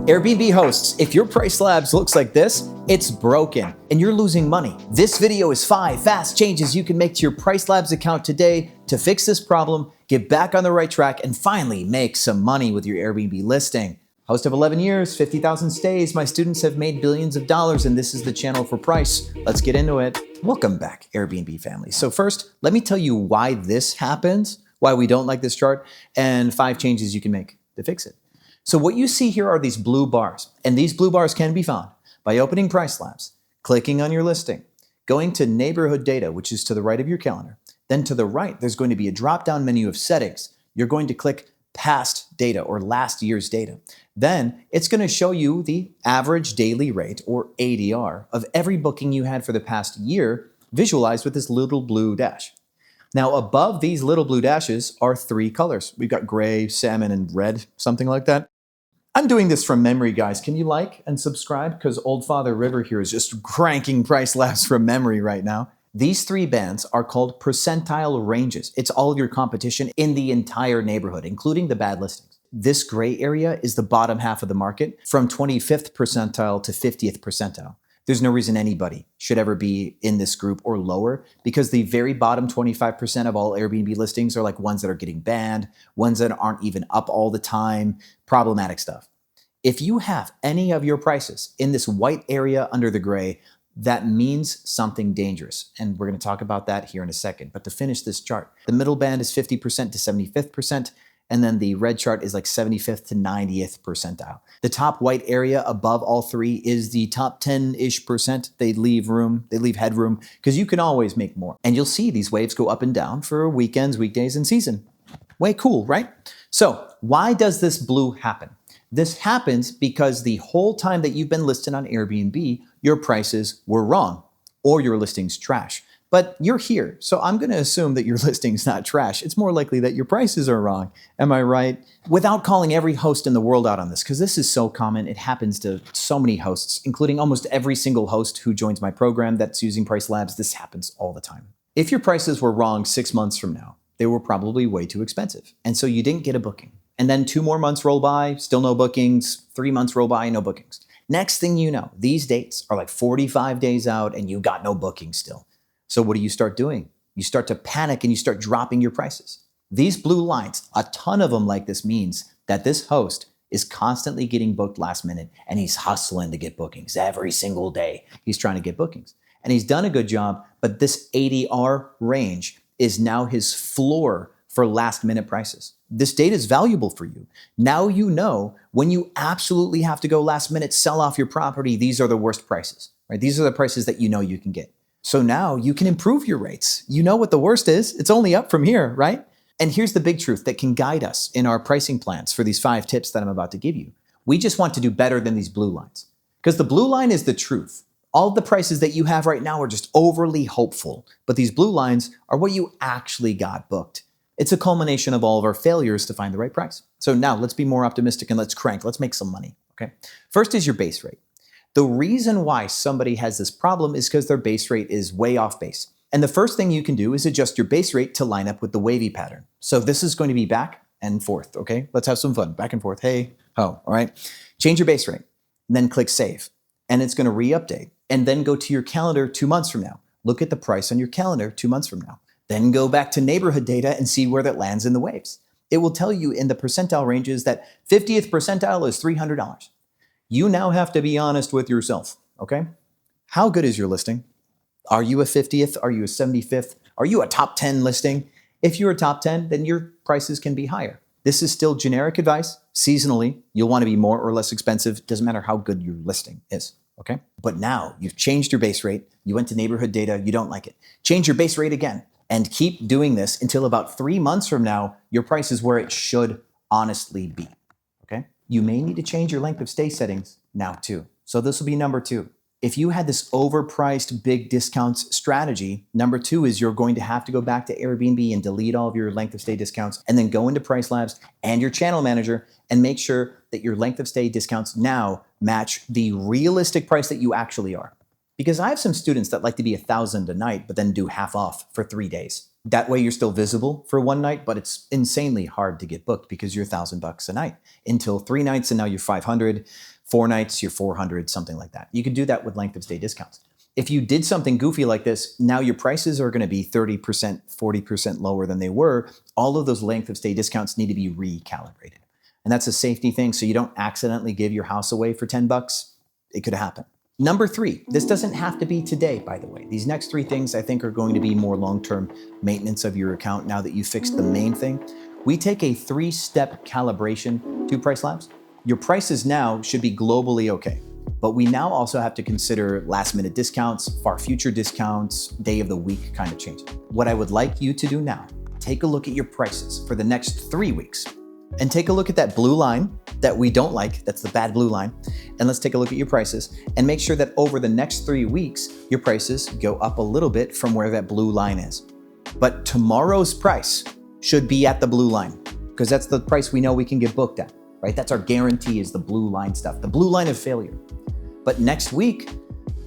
Airbnb hosts, if your Pricelabs looks like this, it's broken and you're losing money. This video is 5 fast changes you can make to your Pricelabs account today to fix this problem, get back on the right track, and finally make some money with your Airbnb listing. Host of 11 years, 50,000 stays, my students have made billions of dollars, and this is the channel for Price. Let's get into it. Welcome back, Airbnb family. So first, let me tell you why this happens, why we don't like this chart, and 5 changes you can make to fix it. So what you see here are these blue bars, and these blue bars can be found by opening Pricelabs, clicking on your listing, going to neighborhood data, which is to the right of your calendar. Then to the right, there's going to be a drop-down menu of settings. You're going to click past data or last year's data. Then it's going to show you the average daily rate or ADR of every booking you had for the past year, visualized with this little blue dash. Now above these little blue dashes are 3 colors. We've got gray, salmon, and red, something like that. I'm doing this from memory, guys. Can you like and subscribe? Because Old Father River here is just cranking Pricelabs from memory right now. These 3 bands are called percentile ranges. It's all of your competition in the entire neighborhood, including the bad listings. This gray area is the bottom half of the market, from 25th percentile to 50th percentile. There's no reason anybody should ever be in this group or lower, because the very bottom 25% of all Airbnb listings are like ones that are getting banned, ones that aren't even up all the time, problematic stuff. If you have any of your prices in this white area under the gray, that means something dangerous. And we're going to talk about that here in a second. But to finish this chart, the middle band is 50% to 75th percent. And then the red chart is like 75th to 90th percentile. The top white area above all 3 is the top 10-ish percent. They leave headroom, because you can always make more. And you'll see these waves go up and down for weekends, weekdays, and season. Way cool, right? So why does this blue happen? This happens because the whole time that you've been listed on Airbnb, your prices were wrong or your listing's trash. But you're here, so I'm going to assume that your listing's not trash. It's more likely that your prices are wrong. Am I right? Without calling every host in the world out on this, because this is so common, it happens to so many hosts, including almost every single host who joins my program that's using Pricelabs. This happens all the time. If your prices were wrong 6 months from now, they were probably way too expensive, and so you didn't get a booking. And then 2 more months roll by, still no bookings. 3 months roll by, no bookings. Next thing you know, these dates are like 45 days out and you got no bookings still. So what do you start doing? You start to panic and you start dropping your prices. These blue lines, a ton of them like this, means that this host is constantly getting booked last minute, and he's hustling to get bookings every single day. He's trying to get bookings, and he's done a good job, but this ADR range is now his floor for last minute prices. This data is valuable for you. Now you know when you absolutely have to go last minute, sell off your property, these are the worst prices, right? These are the prices that you know you can get. So now you can improve your rates. You know what the worst is. It's only up from here, right? And here's the big truth that can guide us in our pricing plans for these 5 tips that I'm about to give you. We just want to do better than these blue lines, because the blue line is the truth. All the prices that you have right now are just overly hopeful, but these blue lines are what you actually got booked. It's a culmination of all of our failures to find the right price. So now let's be more optimistic and let's crank. Let's make some money, okay? First is your base rate. The reason why somebody has this problem is because their base rate is way off base. And the first thing you can do is adjust your base rate to line up with the wavy pattern. So this is going to be back and forth, okay? Let's have some fun. Back and forth, hey, ho, all right? Change your base rate, and then click save. And it's going to re-update. And then go to your calendar 2 months from now. Look at the price on your calendar 2 months from now. Then go back to neighborhood data and see where that lands in the waves. It will tell you in the percentile ranges that 50th percentile is $300. You now have to be honest with yourself, okay? How good is your listing? Are you a 50th? Are you a 75th? Are you a top 10 listing? If you're a top 10, then your prices can be higher. This is still generic advice. Seasonally, you'll want to be more or less expensive. It doesn't matter how good your listing is, okay? But now you've changed your base rate. You went to neighborhood data. You don't like it. Change your base rate again, and keep doing this until about 3 months from now, your price is where it should honestly be, okay? You may need to change your length of stay settings now too. So this will be number 2. If you had this overpriced big discounts strategy, number 2 is you're going to have to go back to Airbnb and delete all of your length of stay discounts, and then go into Pricelabs and your channel manager and make sure that your length of stay discounts now match the realistic price that you actually are. Because I have some students that like to be $1,000 a night, but then do half off for 3 days. That way you're still visible for one night, but it's insanely hard to get booked because you're $1,000 a night until 3 nights, and now you're 500, 4 nights, you're 400, something like that. You can do that with length of stay discounts. If you did something goofy like this, now your prices are going to be 30%, 40% lower than they were. All of those length of stay discounts need to be recalibrated. And that's a safety thing, so you don't accidentally give your house away for 10 bucks. It could happen. Number 3, this doesn't have to be today, by the way. These next 3 things I think are going to be more long-term maintenance of your account now that you fixed the main thing. We take a 3-step calibration to Pricelabs. Your prices now should be globally okay. But we now also have to consider last minute discounts, far future discounts, day of the week kind of changes. What I would like you to do now, take a look at your prices for the next 3 weeks and take a look at that blue line that we don't like, that's the bad blue line, and let's take a look at your prices and make sure that over the next 3 weeks, your prices go up a little bit from where that blue line is. But tomorrow's price should be at the blue line because that's the price we know we can get booked at, right? That's our guarantee is the blue line stuff, the blue line of failure. But next week,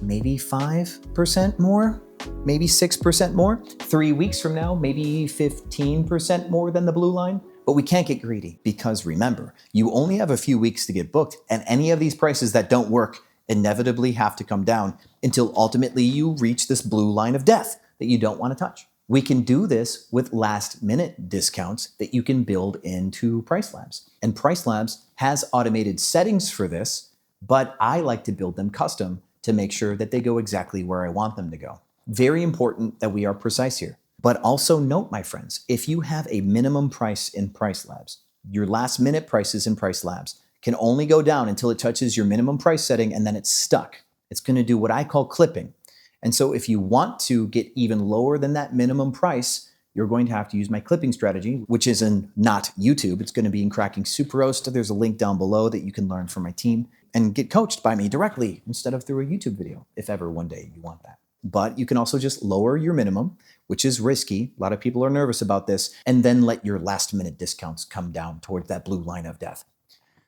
maybe 5% more, maybe 6% more. 3 weeks from now, maybe 15% more than the blue line. But we can't get greedy because remember, you only have a few weeks to get booked, and any of these prices that don't work inevitably have to come down until ultimately you reach this blue line of death that you don't want to touch. We can do this with last minute discounts that you can build into Pricelabs. And Pricelabs has automated settings for this, but I like to build them custom to make sure that they go exactly where I want them to go. Very important that we are precise here. But also note, my friends, if you have a minimum price in Pricelabs, your last minute prices in Pricelabs can only go down until it touches your minimum price setting and then it's stuck. It's going to do what I call clipping. And so if you want to get even lower than that minimum price, you're going to have to use my clipping strategy, which is in not YouTube. It's going to be in Cracking Superhost. There's a link down below that you can learn from my team and get coached by me directly instead of through a YouTube video, if ever one day you want that. But you can also just lower your minimum, which is risky. A lot of people are nervous about this, and then let your last minute discounts come down towards that blue line of death.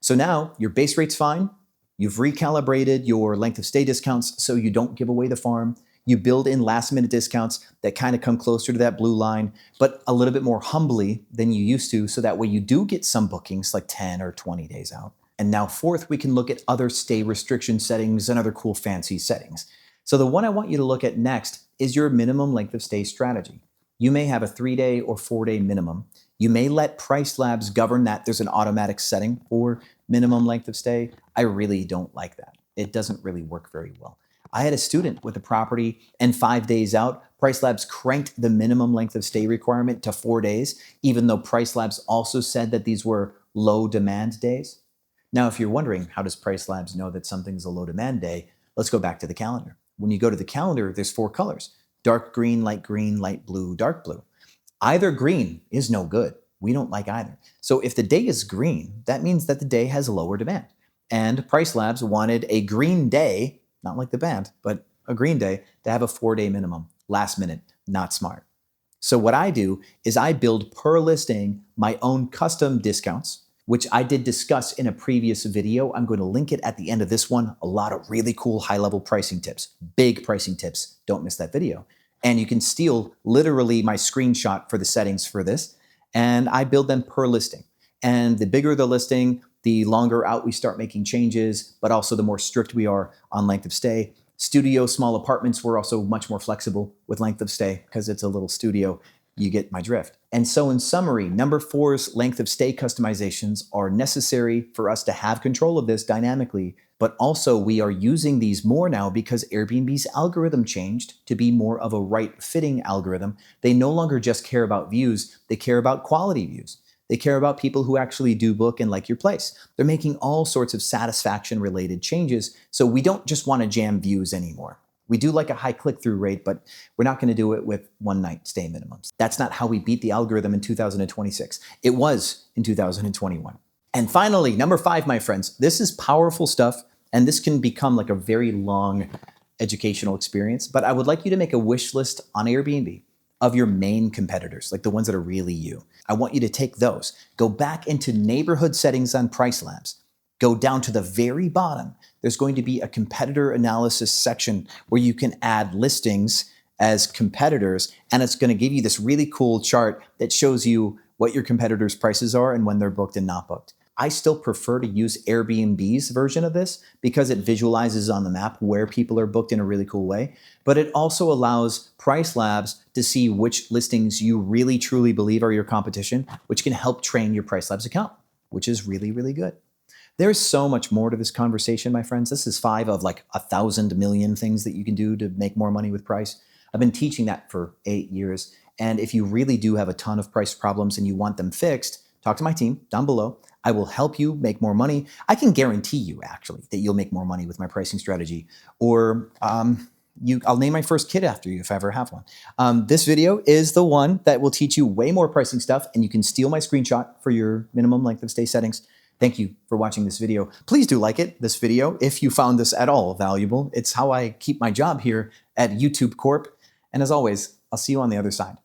So now your base rate's fine. You've recalibrated your length of stay discounts so you don't give away the farm. You build in last minute discounts that kind of come closer to that blue line, but a little bit more humbly than you used to. So that way you do get some bookings like 10 or 20 days out. And now fourth, we can look at other stay restriction settings and other cool fancy settings. So the one I want you to look at next is your minimum length of stay strategy. You may have a 3-day or 4-day minimum. You may let Pricelabs govern that. There's an automatic setting for minimum length of stay. I really don't like that. It doesn't really work very well. I had a student with a property and 5 days out, Pricelabs cranked the minimum length of stay requirement to 4 days, even though Pricelabs also said that these were low demand days. Now, if you're wondering, how does Pricelabs know that something's a low demand day? Let's go back to the calendar. When you go to the calendar, there's 4 colors: dark green, light blue, dark blue. Either green is no good. We don't like either. So if the day is green, that means that the day has lower demand. And Pricelabs wanted a green day, not like the band, but a green day, to have a 4-day minimum, last minute, not smart. So what I do is I build per listing my own custom discounts, which I did discuss in a previous video. I'm going to link it at the end of this one. A lot of really cool high-level pricing tips, big pricing tips. Don't miss that video. And you can steal literally my screenshot for the settings for this. And I build them per listing. And the bigger the listing, the longer out we start making changes, but also the more strict we are on length of stay. Studio, small apartments, we're also much more flexible with length of stay because it's a little studio. You get my drift. And so in summary, number 4's length of stay customizations are necessary for us to have control of this dynamically, but also we are using these more now because Airbnb's algorithm changed to be more of a right-fitting algorithm. They no longer just care about views, they care about quality views. They care about people who actually do book and like your place. They're making all sorts of satisfaction-related changes, so we don't just want to jam views anymore. We do like a high click-through rate, but we're not going to do it with one-night stay minimums. That's not how we beat the algorithm in 2026. It was in 2021. And finally, number 5, my friends, this is powerful stuff, and this can become like a very long educational experience, but I would like you to make a wish list on Airbnb of your main competitors, like the ones that are really you. I want you to take those, go back into neighborhood settings on Pricelabs, go down to the very bottom. There's going to be a competitor analysis section where you can add listings as competitors, and it's going to give you this really cool chart that shows you what your competitors' prices are and when they're booked and not booked. I still prefer to use Airbnb's version of this because it visualizes on the map where people are booked in a really cool way. But it also allows Pricelabs to see which listings you really truly believe are your competition, which can help train your Pricelabs account, which is really, really good. There's so much more to this conversation, my friends. This is 5 of like 1,000 million things that you can do to make more money with price. I've been teaching that for 8 years. And if you really do have a ton of price problems and you want them fixed, talk to my team down below. I will help you make more money. I can guarantee you, actually, that you'll make more money with my pricing strategy. Or I'll name my first kid after you if I ever have one. This video is the one that will teach you way more pricing stuff, and you can steal my screenshot for your minimum length of stay settings. Thank you for watching this video. Please do like this video, if you found this at all valuable. It's how I keep my job here at YouTube Corp. And as always, I'll see you on the other side.